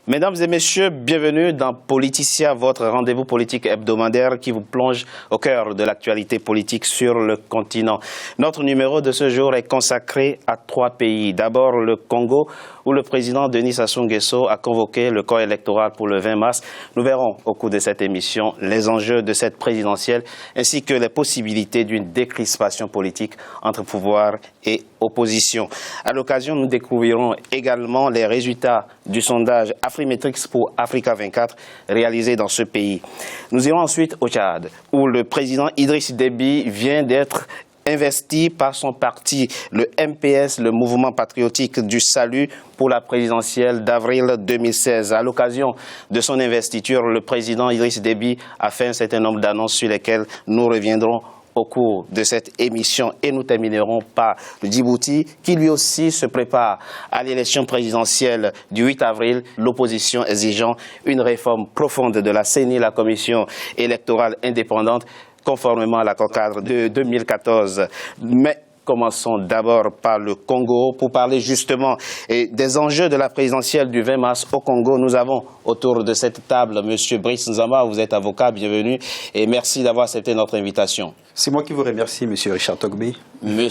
Mesdames et messieurs, bienvenue dans Politicien, votre rendez-vous politique hebdomadaire qui vous plonge au cœur de l'actualité politique sur le continent. Notre numéro de ce jour est consacré à 3 pays. D'abord le Congo, où le président Denis Sassou Nguesso a convoqué le corps électoral pour le 20 mars. Nous verrons au cours de cette émission les enjeux de cette présidentielle ainsi que les possibilités d'une décrispation politique entre pouvoir et opposition. À l'occasion, nous découvrirons également les résultats du sondage Afrimetrix pour Africa 24 réalisé dans ce pays. Nous irons ensuite au Tchad, où le président Idriss Déby vient d'être investi par son parti, le MPS, le Mouvement patriotique du salut, pour la présidentielle d'avril 2016. À l'occasion de son investiture, le président Idriss Déby a fait un certain nombre d'annonces sur lesquelles nous reviendrons au cours de cette émission et nous terminerons par le Djibouti qui lui aussi se prépare à l'élection présidentielle du 8 avril, l'opposition exigeant une réforme profonde de la CENI, la commission électorale indépendante, conformément à l'accord cadre de 2014. Mais commençons d'abord par le Congo pour parler justement des enjeux de la présidentielle du 20 mars au Congo. Nous avons autour de cette table M. Brice Nzamba, vous êtes avocat, bienvenue et merci d'avoir accepté notre invitation. C'est moi qui vous remercie, M. Richard Togbé. M.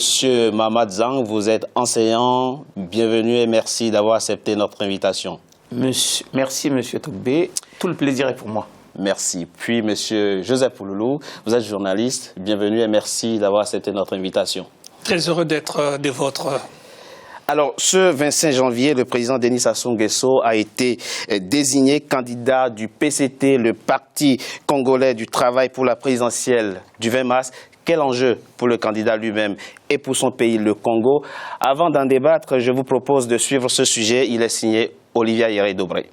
Mamad Zang, vous êtes enseignant, bienvenue et merci d'avoir accepté notre invitation. Merci M. Togbé, tout le plaisir est pour moi. Merci. Puis M. Joseph Pouloulou, vous êtes journaliste, bienvenue et merci d'avoir accepté notre invitation. Très heureux d'être de votre... Alors, ce 25 janvier, le président Denis Sassou Nguesso a été désigné candidat du PCT, le Parti congolais du travail pour la présidentielle du 20 mars. Quel enjeu pour le candidat lui-même et pour son pays, le Congo? Avant d'en débattre, je vous propose de suivre ce sujet. Il est signé Olivia Yéré-Dobré.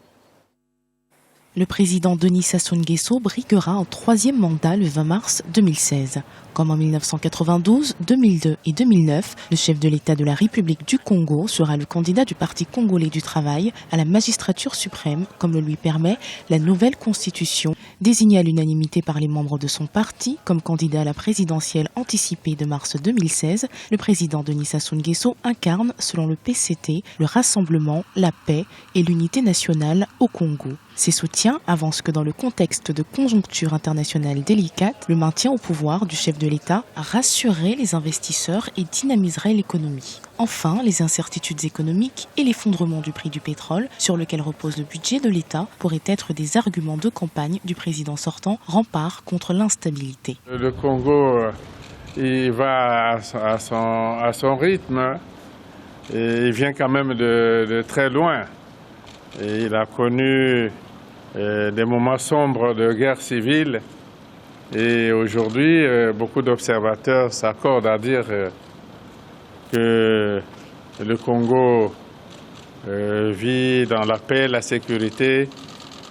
Le président Denis Sassou Nguesso briguera un 3e mandat le 20 mars 2016. Comme en 1992, 2002 et 2009, le chef de l'État de la République du Congo sera le candidat du Parti congolais du travail à la magistrature suprême, comme le lui permet la nouvelle constitution. Désigné à l'unanimité par les membres de son parti comme candidat à la présidentielle anticipée de mars 2016, le président Denis Sassou Nguesso incarne, selon le PCT, le rassemblement, la paix et l'unité nationale au Congo. Ses soutiens avancent que dans le contexte de conjoncture internationale délicate, le maintien au pouvoir du chef de l'État rassurerait les investisseurs et dynamiserait l'économie. Enfin, les incertitudes économiques et l'effondrement du prix du pétrole, sur lequel repose le budget de l'État, pourraient être des arguments de campagne du président sortant, rempart contre l'instabilité. Le Congo, il va à son rythme et il vient quand même de très loin. Et il a connu des moments sombres de guerre civile et aujourd'hui, beaucoup d'observateurs s'accordent à dire que le Congo vit dans la paix, la sécurité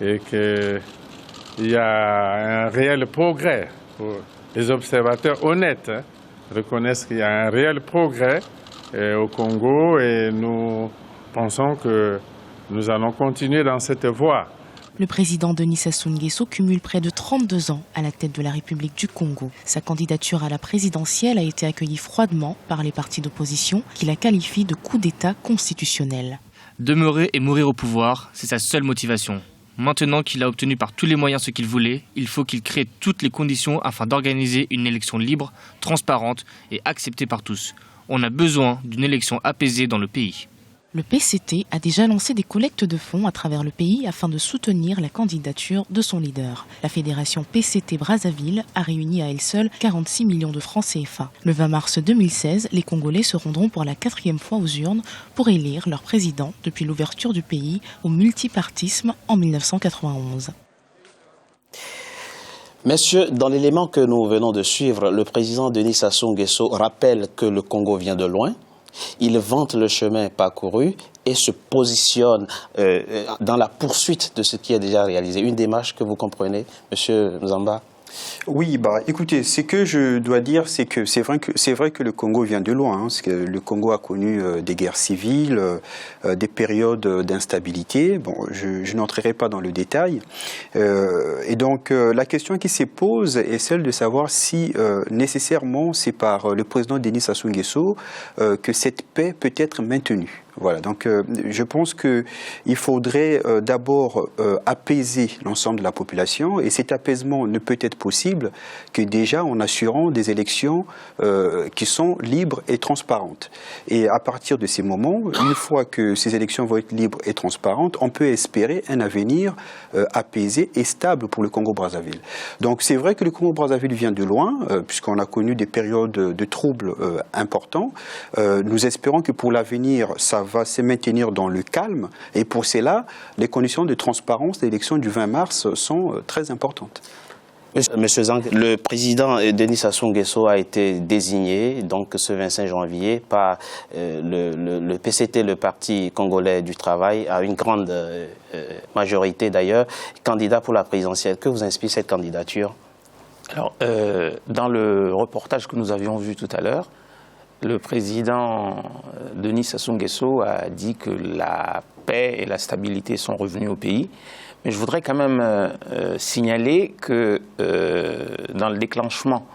et qu'il y a un réel progrès. Les observateurs honnêtes reconnaissent qu'il y a un réel progrès au Congo et nous pensons que nous allons continuer dans cette voie. Le président Denis Sassou Nguesso cumule près de 32 ans à la tête de la République du Congo. Sa candidature à la présidentielle a été accueillie froidement par les partis d'opposition qui la qualifient de coup d'État constitutionnel. Demeurer et mourir au pouvoir, c'est sa seule motivation. Maintenant qu'il a obtenu par tous les moyens ce qu'il voulait, il faut qu'il crée toutes les conditions afin d'organiser une élection libre, transparente et acceptée par tous. On a besoin d'une élection apaisée dans le pays. Le PCT a déjà lancé des collectes de fonds à travers le pays afin de soutenir la candidature de son leader. La fédération PCT Brazzaville a réuni à elle seule 46 millions de francs CFA. Le 20 mars 2016, les Congolais se rendront pour la 4e fois aux urnes pour élire leur président depuis l'ouverture du pays au multipartisme en 1991. Messieurs, dans l'élément que nous venons de suivre, le président Denis Sassou Nguesso rappelle que le Congo vient de loin. Il vante le chemin parcouru et se positionne dans la poursuite de ce qui est déjà réalisé. Une démarche que vous comprenez, M. Nzamba? Oui, écoutez, ce que je dois dire, c'est que c'est vrai que le Congo vient de loin, parce que le Congo a connu des guerres civiles, des périodes d'instabilité. Bon, je n'entrerai pas dans le détail. Et donc, la question qui se pose est celle de savoir si nécessairement c'est par le président Denis Sassou Nguesso que cette paix peut être maintenue. Voilà, donc je pense qu'il faudrait d'abord apaiser l'ensemble de la population, et cet apaisement ne peut être possible que déjà en assurant des élections qui sont libres et transparentes. Et à partir de ces moments, une fois que ces élections vont être libres et transparentes, on peut espérer un avenir apaisé et stable pour le Congo-Brazzaville. Donc c'est vrai que le Congo-Brazzaville vient de loin, puisqu'on a connu des périodes de troubles importants. Nous espérons que pour l'avenir, ça va se maintenir dans le calme, et pour cela, les conditions de transparence de l'élection du 20 mars sont très importantes. Monsieur Zang, le président Denis Sassou Nguesso a été désigné donc ce 25 janvier par le PCT, le Parti congolais du travail, à une grande majorité d'ailleurs, candidat pour la présidentielle. Que vous inspire cette candidature? Alors, dans le reportage que nous avions vu tout à l'heure, le président Denis Sassou Nguesso a dit que la paix et la stabilité sont revenues au pays. Mais je voudrais quand même signaler que dans le déclenchement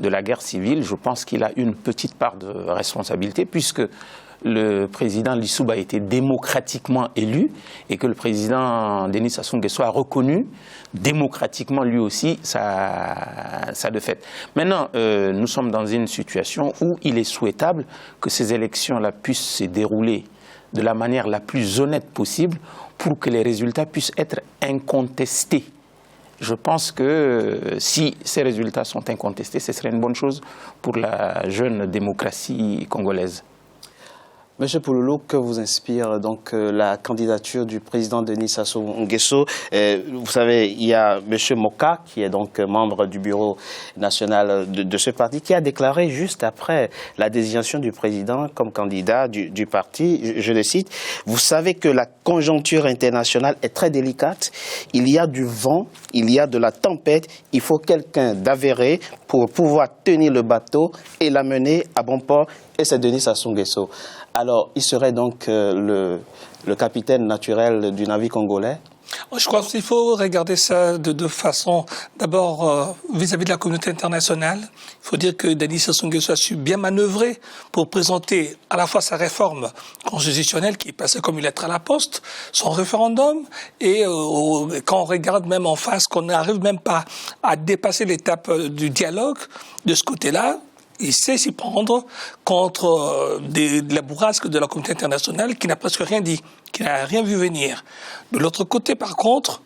de la guerre civile, je pense qu'il a une petite part de responsabilité, puisque le président Lissouba a été démocratiquement élu et que le président Denis Sassou Nguesso a reconnu démocratiquement lui aussi sa défaite. Maintenant, nous sommes dans une situation où il est souhaitable que ces élections-là puissent se dérouler de la manière la plus honnête possible pour que les résultats puissent être incontestés. Je pense que si ces résultats sont incontestés, ce serait une bonne chose pour la jeune démocratie congolaise. Monsieur Pouloulou, que vous inspire donc la candidature du président Denis Sassou Nguesso? Vous savez, il y a monsieur Moka, qui est donc membre du bureau national de ce parti, qui a déclaré juste après la désignation du président comme candidat du parti, je le cite, « Vous savez que la conjoncture internationale est très délicate, il y a du vent, il y a de la tempête, il faut quelqu'un d'avéré pour pouvoir tenir le bateau et l'amener à bon port, et c'est Denis Sassou Nguesso. » Alors, il serait donc le capitaine naturel du navire congolais? Je crois qu'il faut regarder ça de deux façons. D'abord, vis-à-vis de la communauté internationale, il faut dire que Denis Sassou Nguesso a su bien manœuvrer pour présenter à la fois sa réforme constitutionnelle qui passait comme une lettre à la poste, son référendum, et quand on regarde même en face, qu'on n'arrive même pas à dépasser l'étape du dialogue, de ce côté-là, il sait s'y prendre contre de la bourrasque de la communauté internationale qui n'a presque rien dit, qui n'a rien vu venir. De l'autre côté, par contre,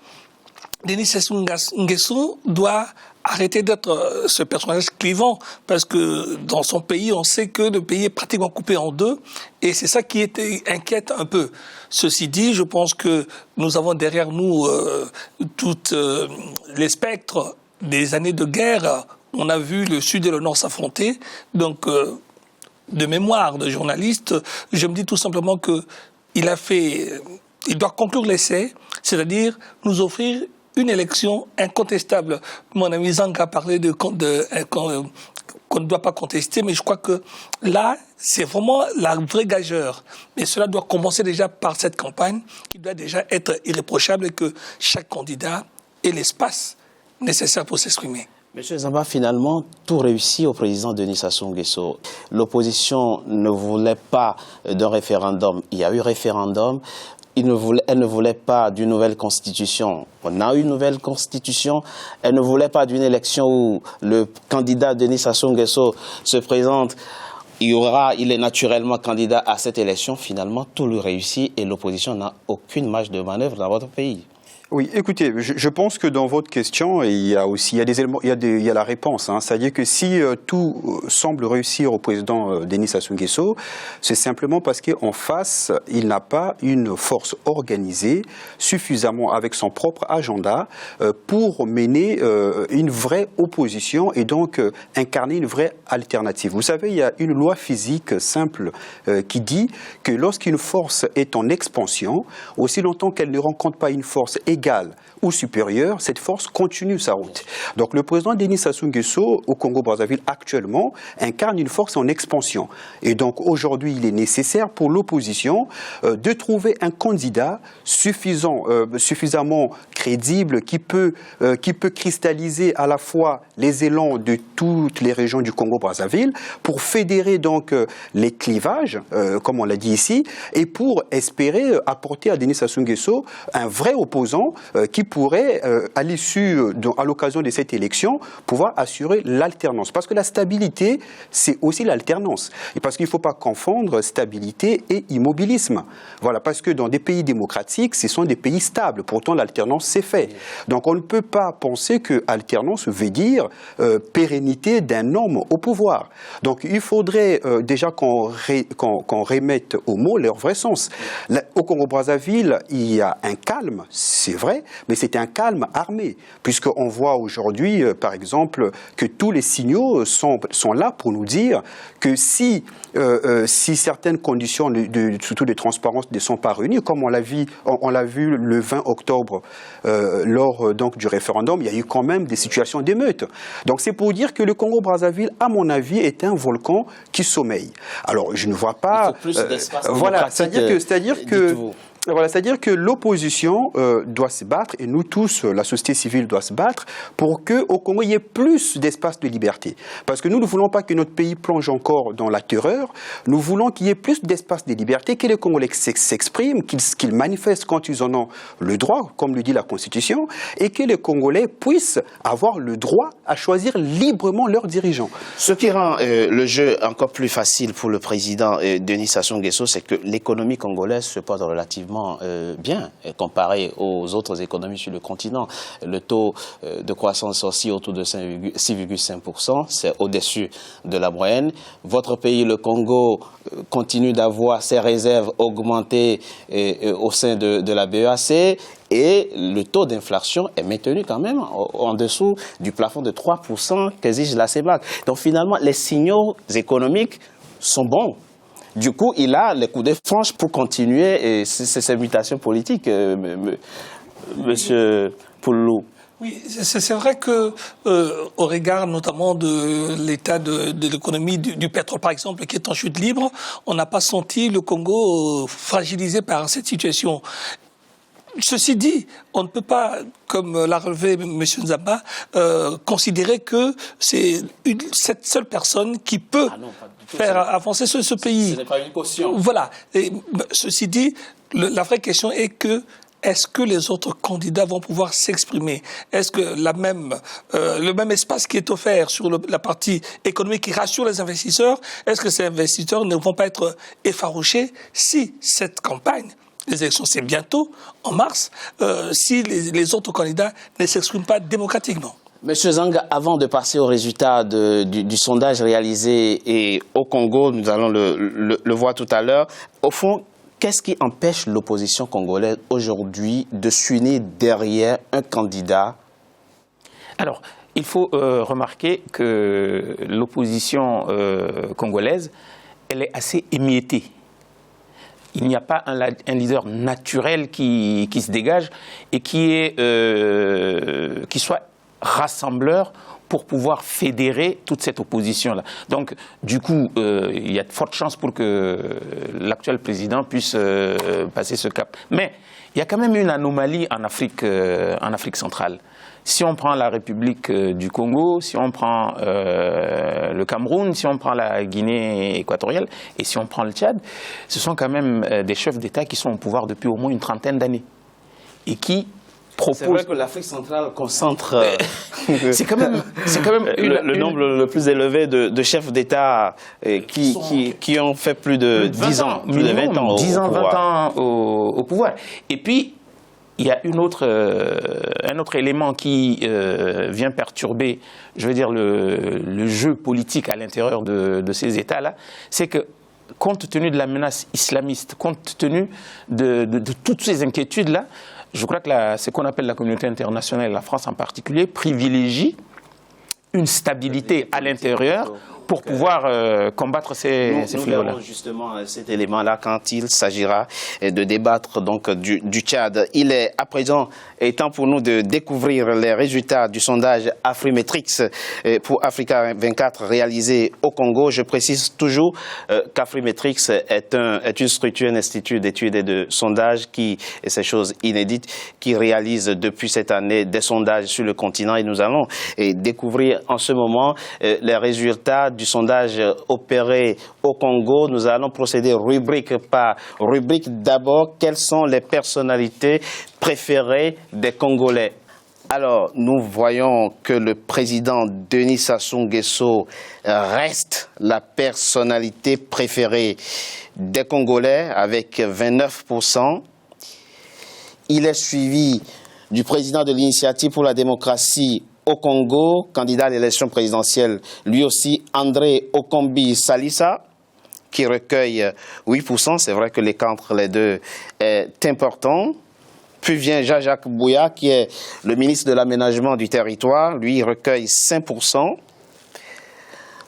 Denis Sassou Nguesso doit arrêter d'être ce personnage clivant, parce que dans son pays, on sait que le pays est pratiquement coupé en deux, et c'est ça qui inquiète un peu. Ceci dit, je pense que nous avons derrière nous toutes les spectres des années de guerre. On a vu le Sud et le Nord s'affronter, donc de mémoire de journaliste, je me dis tout simplement qu'il doit conclure l'essai, c'est-à-dire nous offrir une élection incontestable. Mon ami Zang a parlé qu'on ne doit pas contester, mais je crois que là, c'est vraiment la vraie gageure. Mais cela doit commencer déjà par cette campagne qui doit déjà être irréprochable et que chaque candidat ait l'espace nécessaire pour s'exprimer. Monsieur Zamba, finalement, tout réussit au président Denis Sassou Nguesso. L'opposition ne voulait pas d'un référendum. Il y a eu référendum. Elle ne voulait pas d'une nouvelle constitution. On a eu une nouvelle constitution. Elle ne voulait pas d'une élection où le candidat Denis Sassou Nguesso se présente. Il est naturellement candidat à cette élection. Finalement, tout le réussit et l'opposition n'a aucune marge de manœuvre dans votre pays. Oui, écoutez, je pense que dans votre question, il y a des éléments, il y a la réponse. C'est-à-dire que si tout semble réussir au président Denis Sassou Nguesso, c'est simplement parce qu'en face, il n'a pas une force organisée suffisamment avec son propre agenda pour mener une vraie opposition et donc incarner une vraie alternative. Vous savez, il y a une loi physique simple qui dit que lorsqu'une force est en expansion, aussi longtemps qu'elle ne rencontre pas une force égale ou supérieure, cette force continue sa route. Donc le président Denis Sassou Nguesso au Congo-Brazzaville actuellement incarne une force en expansion. Et donc aujourd'hui, il est nécessaire pour l'opposition de trouver un candidat suffisamment crédible qui peut cristalliser à la fois les élans de toutes les régions du Congo-Brazzaville pour fédérer donc les clivages, comme on l'a dit ici, et pour espérer apporter à Denis Sassou Nguesso un vrai opposant qui pourrait, à l'occasion de cette élection, pouvoir assurer l'alternance. Parce que la stabilité, c'est aussi l'alternance. Et parce qu'il ne faut pas confondre stabilité et immobilisme. Voilà, parce que dans des pays démocratiques, ce sont des pays stables. Pourtant, l'alternance, c'est fait. Donc, on ne peut pas penser que alternance veut dire pérennité d'un homme au pouvoir. Donc, il faudrait déjà qu'on remette aux mots leur vrai sens. Au Congo-Brazzaville, il y a un calme, c'est vrai, mais c'est un calme armé, puisqu'on voit aujourd'hui, par exemple, que tous les signaux sont là pour nous dire que si certaines conditions, surtout de transparence, ne sont pas réunies, comme on l'a vu le 20 octobre lors donc du référendum, il y a eu quand même des situations d'émeute. Donc c'est pour dire que le Congo-Brazzaville, à mon avis, est un volcan qui sommeille. Alors je ne vois pas. Il faut plus d'espace voilà, c'est-à-dire que l'opposition doit se battre, et nous tous, la société civile doit se battre, pour qu'au Congo, il y ait plus d'espace de liberté. Parce que nous ne voulons pas que notre pays plonge encore dans la terreur, nous voulons qu'il y ait plus d'espace de liberté, que les Congolais s'expriment, qu'ils manifestent quand ils en ont le droit, comme le dit la Constitution, et que les Congolais puissent avoir le droit à choisir librement leurs dirigeants. Ce qui rend le jeu encore plus facile pour le président Denis Sassou Nguesso, c'est que l'économie congolaise se porte relativement bien comparé aux autres économies sur le continent. Le taux de croissance aussi autour de 6,5%, c'est au-dessus de la moyenne. Votre pays, le Congo, continue d'avoir ses réserves augmentées au sein de la BEAC, et le taux d'inflation est maintenu quand même en dessous du plafond de 3% qu'exige la CEMAC. Donc finalement, les signaux économiques sont bons. Du coup, il a les coups de franche pour continuer ces mutations politiques, Monsieur Poulou. Oui, c'est vrai que au regard notamment de l'état de l'économie du pétrole, par exemple, qui est en chute libre, on n'a pas senti le Congo fragilisé par cette situation. Ceci dit, on ne peut pas, comme l'a relevé M. Nzamba, considérer que c'est cette seule personne qui peut faire avancer ce pays. Ce n'est pas une caution. Voilà. Et, ceci dit, la vraie question est que est-ce que les autres candidats vont pouvoir s'exprimer? Est-ce que le même espace qui est offert sur la partie économique qui rassure les investisseurs, est-ce que ces investisseurs ne vont pas être effarouchés si cette campagne, les élections c'est bientôt, en mars, si les autres candidats ne s'expriment pas démocratiquement? Monsieur Zanga, avant de passer au résultat du sondage réalisé au Congo, nous allons le voir tout à l'heure, au fond, qu'est-ce qui empêche l'opposition congolaise aujourd'hui de s'unir derrière un candidat? Alors, il faut remarquer que l'opposition congolaise, elle est assez émiettée. Il n'y a pas un leader naturel qui se dégage et qui soit rassembleur pour pouvoir fédérer toute cette opposition-là. Donc, du coup, il y a de fortes chances pour que l'actuel président puisse passer ce cap. Mais il y a quand même une anomalie en Afrique centrale. Si on prend la République du Congo, si on prend le Cameroun, si on prend la Guinée équatoriale et si on prend le Tchad, ce sont quand même des chefs d'État qui sont au pouvoir depuis au moins une trentaine d'années et qui proposent... C'est vrai que l'Afrique centrale concentre c'est quand même le nombre le plus élevé de chefs d'État qui ont fait plus de 10 ans, plus de 20 ans 10 ans, 20 ans au pouvoir. Et puis, il y a un autre élément qui vient perturber, je veux dire, le jeu politique à l'intérieur de ces États-là, c'est que, compte tenu de la menace islamiste, compte tenu de toutes ces inquiétudes-là, je crois que ce qu'on appelle la communauté internationale, la France en particulier, privilégie une stabilité à l'intérieur pour pouvoir combattre ces fléaux-là. Nous verrons justement cet élément-là quand il s'agira de débattre donc du Tchad. Il est à présent temps pour nous de découvrir les résultats du sondage Afrimetrix pour Africa 24 réalisé au Congo. Je précise toujours qu'Afrimetrix est une structure, un institut d'études et de sondages et c'est chose inédite, qui réalise depuis cette année des sondages sur le continent et nous allons découvrir en ce moment les résultats du sondage opéré au Congo. Nous allons procéder rubrique par rubrique. D'abord, quelles sont les personnalités préférées des Congolais? Alors, nous voyons que le président Denis Sassou Nguesso reste la personnalité préférée des Congolais avec 29%. Il est suivi du président de l'Initiative pour la démocratie au Congo, candidat à l'élection présidentielle, lui aussi, André Okombi Salissa, qui recueille 8%. C'est vrai que l'écart entre les deux est important. Puis vient Jean-Jacques Bouya, qui est le ministre de l'Aménagement du territoire. Lui, il recueille 5%.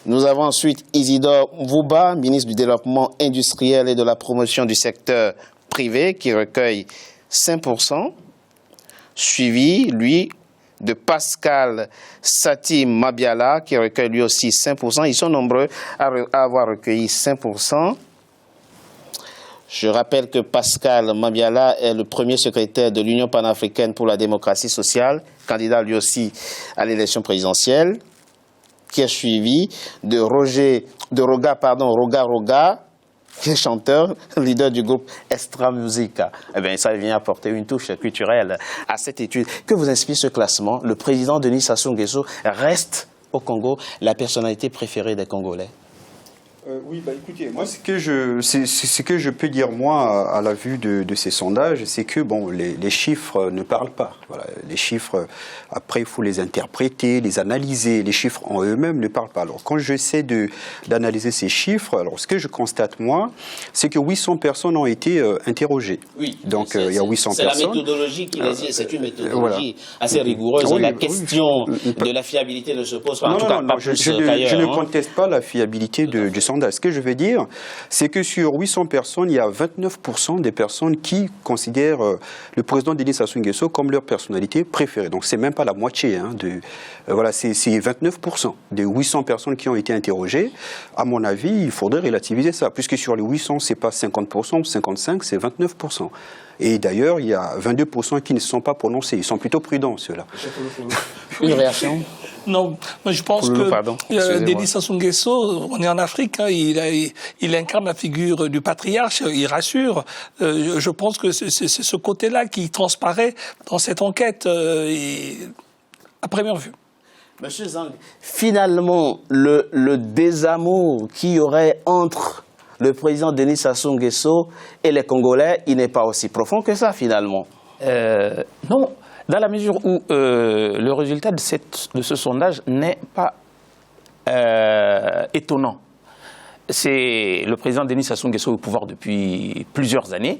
Nous avons ensuite Isidore Mvouba, ministre du Développement industriel et de la promotion du secteur privé, qui recueille 5%. Suivi, lui, de Pascal Sati Mabiala, qui recueille lui aussi 5%. Ils sont nombreux à avoir recueilli 5%. Je rappelle que Pascal Mabiala est le premier secrétaire de l'Union panafricaine pour la démocratie sociale, candidat lui aussi à l'élection présidentielle, qui est suivi de Roga, qui est chanteur, leader du groupe Extra Musica. Eh bien, ça vient apporter une touche culturelle à cette étude. Que vous inspire ce classement? Le président Denis Sassou Nguesso reste au Congo la personnalité préférée des Congolais. Oui, écoutez, moi, ce que je peux dire, moi, à la vue de ces sondages, c'est que, bon, les chiffres ne parlent pas. Voilà, les chiffres, après, il faut les interpréter, les analyser. Les chiffres en eux-mêmes ne parlent pas. Alors, quand j'essaie d'analyser ces chiffres, alors, ce que je constate, moi, c'est que 800 personnes ont été interrogées. Oui. Donc, il y a 800 personnes. C'est la méthodologie qui les dit. C'est une méthodologie assez rigoureuse. Oui, la question de la fiabilité ne se pose pas. Je ne conteste pas la fiabilité du sondage. Ce que je veux dire, c'est que sur 800 personnes, il y a 29% des personnes qui considèrent le président Denis Sassou Nguesso comme leur personnalité préférée. Donc, c'est même pas la moitié. Voilà, c'est 29% des 800 personnes qui ont été interrogées. À mon avis, il faudrait relativiser ça, puisque sur les 800, c'est pas 50% ou 55%, c'est 29%. Et d'ailleurs, il y a 22% qui ne se sont pas prononcés. Ils sont plutôt prudents, ceux-là. Une réaction? Non, moi je pense que Denis Sassou Nguesso, on est en Afrique, il incarne la figure du patriarche, il rassure. Je pense que c'est ce côté-là qui transparaît dans cette enquête à première vue. Monsieur Zang, finalement, le désamour qu'il y aurait entre le président Denis Sassou Nguesso et les Congolais, il n'est pas aussi profond que ça, finalement. Non, dans la mesure où le résultat de ce sondage n'est pas étonnant. C'est le président Denis Sassou Nguesso au pouvoir depuis plusieurs années.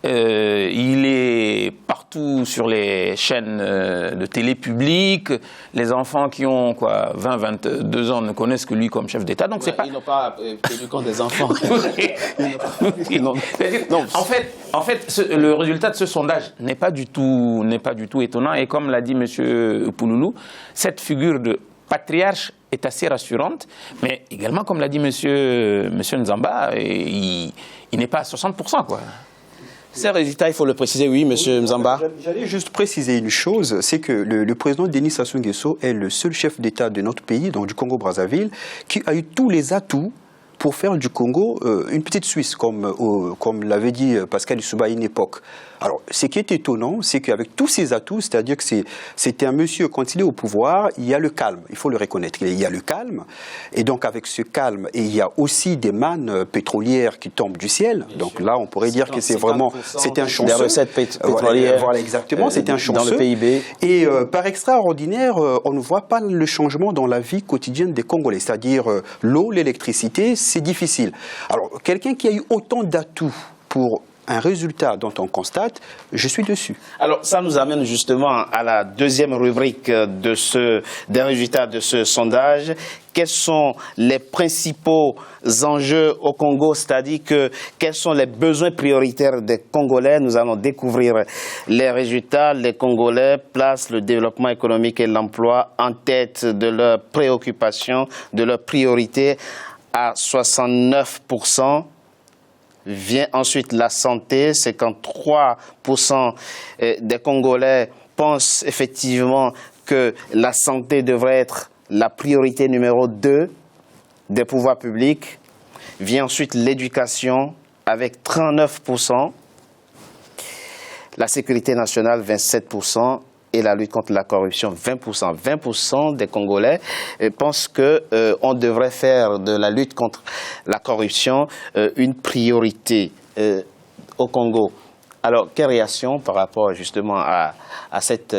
Il est partout sur les chaînes de télé publiques. Les enfants qui ont 20-22 ans ne connaissent que lui comme chef d'État. Donc ils n'ont pas tenu compte des enfants. En fait, le résultat de ce sondage n'est pas du tout étonnant. Et comme l'a dit M. Pouloulou, cette figure de patriarche est assez rassurante, mais également, comme l'a dit M. Nzamba, il n'est pas à 60%, quoi. Ces résultats, il faut le préciser, oui, M. Nzamba. J'allais juste préciser une chose, c'est que le président Denis Sassou Nguesso est le seul chef d'État de notre pays, donc du Congo-Brazzaville, qui a eu tous les atouts pour faire du Congo une petite Suisse, comme l'avait dit Pascal Lissouba à une époque. Alors, ce qui est étonnant, c'est qu'avec tous ces atouts, c'est-à-dire que c'était un monsieur, quand il est au pouvoir, il y a le calme, il faut le reconnaître, il y a le calme, et donc avec ce calme, et il y a aussi des mannes pétrolières qui tombent du ciel, donc là, on pourrait dire que c'est vraiment, c'est un chanceux. Des recettes pétrolières. Voilà, exactement, c'est un chanceux. Dans le PIB. Et par extraordinaire, on ne voit pas le changement dans la vie quotidienne des Congolais, c'est-à-dire l'eau, l'électricité, c'est difficile. Alors, quelqu'un qui a eu autant d'atouts pour un résultat dont on constate, je suis dessus. Alors, ça nous amène justement à la deuxième rubrique des résultats de ce sondage. Quels sont les principaux enjeux au Congo, c'est-à-dire quels sont les besoins prioritaires des Congolais? Nous allons découvrir les résultats. Les Congolais placent le développement économique et l'emploi en tête de leurs préoccupations, de leurs priorités à 69%. Vient ensuite la santé, 53% des Congolais pensent effectivement que la santé devrait être la priorité numéro 2 des pouvoirs publics. Vient ensuite l'éducation avec 39%, la sécurité nationale 27% et la lutte contre la corruption 20%. 20% des Congolais pensent qu'on devrait faire de la lutte contre la corruption une priorité au Congo. Alors, quelle réaction par rapport justement à cette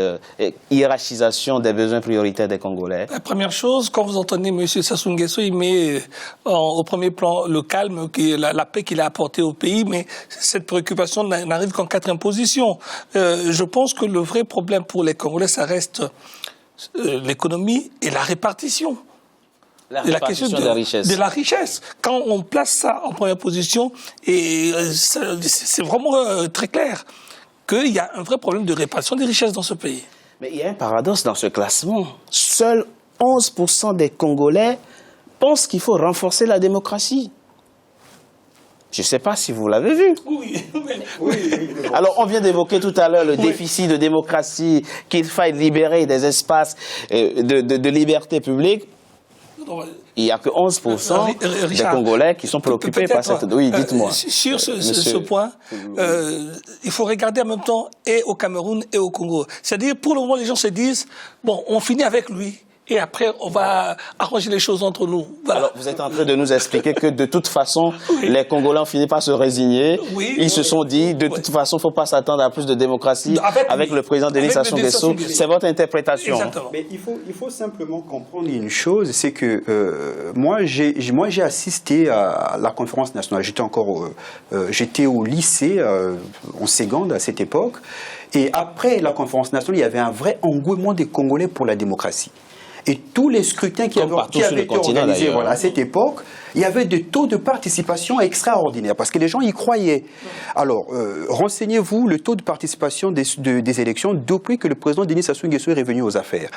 hiérarchisation des besoins prioritaires des Congolais? La première chose, quand vous entendez M. Sassou Nguesso, il met au premier plan le calme, la paix qu'il a apportée au pays, mais cette préoccupation n'arrive qu'en 4e position. Je pense que le vrai problème pour les Congolais, ça reste l'économie et la répartition. La question de la richesse. Quand on place ça en première position, et c'est vraiment très clair qu'il y a un vrai problème de répartition des richesses dans ce pays. Mais il y a un paradoxe dans ce classement. Seuls 11% des Congolais pensent qu'il faut renforcer la démocratie. Je ne sais pas si vous l'avez vu. Oui. Alors, on vient d'évoquer tout à l'heure le déficit de démocratie, qu'il faille libérer des espaces de liberté publique. Il n'y a que 11% des Congolais qui sont préoccupés par cette... Oui, dites-moi. Sur ce point, il faut regarder en même temps et au Cameroun et au Congo. C'est-à-dire, pour le moment, les gens se disent, bon, on finit avec lui. Et après, on va arranger les choses entre nous. Voilà. Alors, vous êtes en train de nous expliquer que de toute façon, les Congolais ont fini par se résigner. Ils se sont dit, de toute façon, il ne faut pas s'attendre à plus de démocratie avec le président Denis Sassou Nguesso. C'est votre interprétation. Exactement. Mais il faut simplement comprendre une chose, c'est que moi, j'ai assisté à la conférence nationale. J'étais au lycée, en seconde à cette époque. Et après la conférence nationale, il y avait un vrai engouement des Congolais pour la démocratie. Et tous les scrutins qui avaient été organisés à cette époque, il y avait des taux de participation extraordinaires, parce que les gens y croyaient. Alors, renseignez-vous le taux de participation des élections depuis que le président Denis Sassou Nguesso est revenu aux affaires.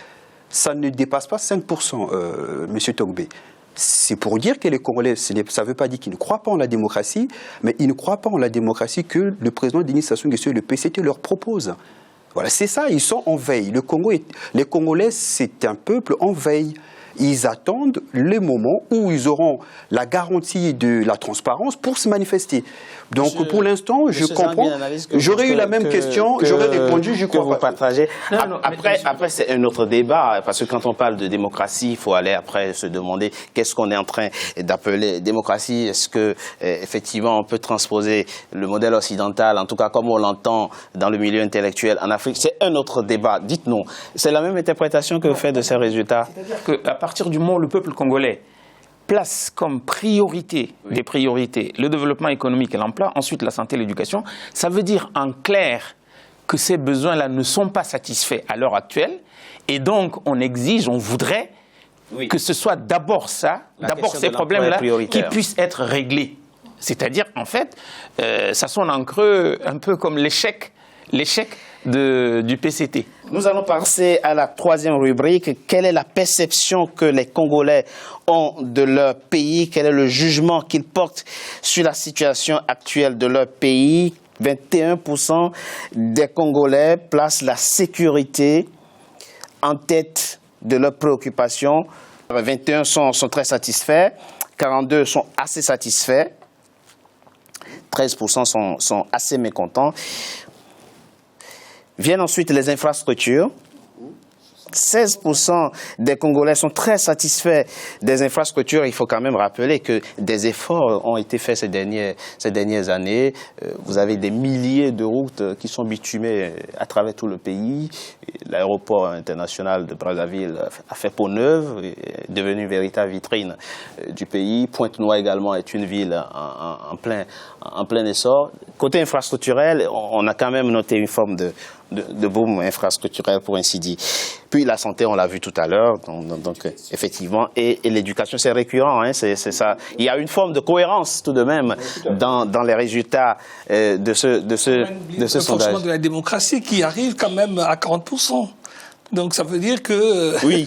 Ça ne dépasse pas 5%, M. Togbe. C'est pour dire que les Congolais, ça ne veut pas dire qu'ils ne croient pas en la démocratie, mais ils ne croient pas en la démocratie que le président Denis Sassou Nguesso et le PCT leur proposent. Voilà, c'est ça, ils sont en veille. Les Congolais, c'est un peuple en veille. Ils attendent le moment où ils auront la garantie de la transparence pour se manifester. Donc, pour l'instant, je comprends. J'aurais eu la même question, j'aurais répondu, je crois pas. Partagez. Après, c'est un autre débat, parce que quand on parle de démocratie, il faut aller après se demander qu'est-ce qu'on est en train d'appeler démocratie. Est-ce que, effectivement, on peut transposer le modèle occidental, en tout cas comme on l'entend dans le milieu intellectuel en Afrique? C'est un autre débat. Dites-nous, c'est la même interprétation que vous faites de ces résultats? C'est-à-dire qu'à partir du moment où le peuple congolais place comme priorité des priorités le développement économique et l'emploi, ensuite la santé et l'éducation, ça veut dire en clair que ces besoins-là ne sont pas satisfaits à l'heure actuelle, et donc on exige, on voudrait que ce soit d'abord ça, d'abord ces problèmes-là qui puissent être réglés. C'est-à-dire, en fait, ça sonne en creux un peu comme l'échec du PCT. Nous allons passer à la troisième rubrique. Quelle est la perception que les Congolais ont de leur pays? Quel est le jugement qu'ils portent sur la situation actuelle de leur pays? 21% des Congolais placent la sécurité en tête de leurs préoccupations. 21 sont très satisfaits, 42 sont assez satisfaits, 13% sont assez mécontents. Viennent ensuite les infrastructures. 16% des Congolais sont très satisfaits des infrastructures. Il faut quand même rappeler que des efforts ont été faits ces dernières années. Vous avez des milliers de routes qui sont bitumées à travers tout le pays. L'aéroport international de Brazzaville a fait peau neuve, est devenu une véritable vitrine du pays. Pointe-Noire également est une ville en plein essor. Côté infrastructurel, on a quand même noté une forme de boom infrastructurel, pour ainsi dire. Puis la santé, on l'a vu tout à l'heure, donc effectivement, et l'éducation, c'est récurrent, hein, c'est ça. Il y a une forme de cohérence tout de même dans les résultats de ce sondage. De la démocratie qui arrive quand même à 40%. Donc ça veut dire que... Oui.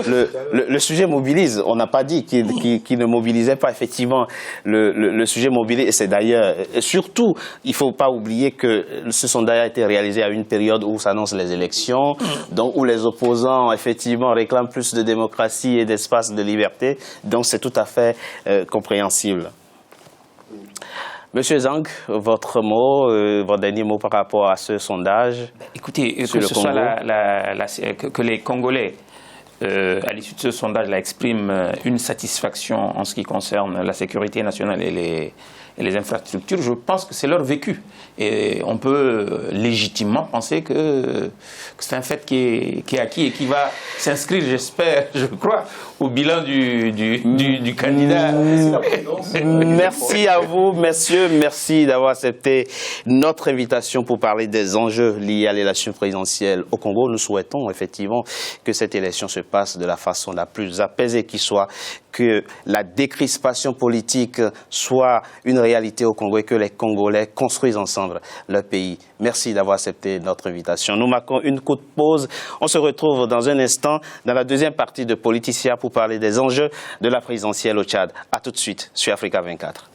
Le sujet mobilise. On n'a pas dit qu'il ne mobilisait pas. Effectivement, le sujet mobilise. Et c'est d'ailleurs, surtout, il ne faut pas oublier que ce sondage a été réalisé à une période où s'annoncent les élections, donc où les opposants, effectivement, réclament plus de démocratie et d'espace de liberté. Donc c'est tout à fait compréhensible. Monsieur Zhang, votre dernier mot par rapport à ce sondage. Écoutez, que ce soit que les Congolais, à l'issue de ce sondage, expriment une satisfaction en ce qui concerne la sécurité nationale et les infrastructures, je pense que c'est leur vécu. Et on peut légitimement penser que c'est un fait qui est acquis et qui va s'inscrire, j'espère, je crois, au bilan du candidat. Merci à vous, messieurs. Merci d'avoir accepté notre invitation pour parler des enjeux liés à l'élection présidentielle au Congo. Nous souhaitons effectivement que cette élection se passe de la façon la plus apaisée qui soit, que la décrispation politique soit une réalité au Congo et que les Congolais construisent ensemble leur pays. Merci d'avoir accepté notre invitation. Nous marquons une courte pause. On se retrouve dans un instant dans la deuxième partie de Politicia pour parler des enjeux de la présidentielle au Tchad. A tout de suite sur Africa 24.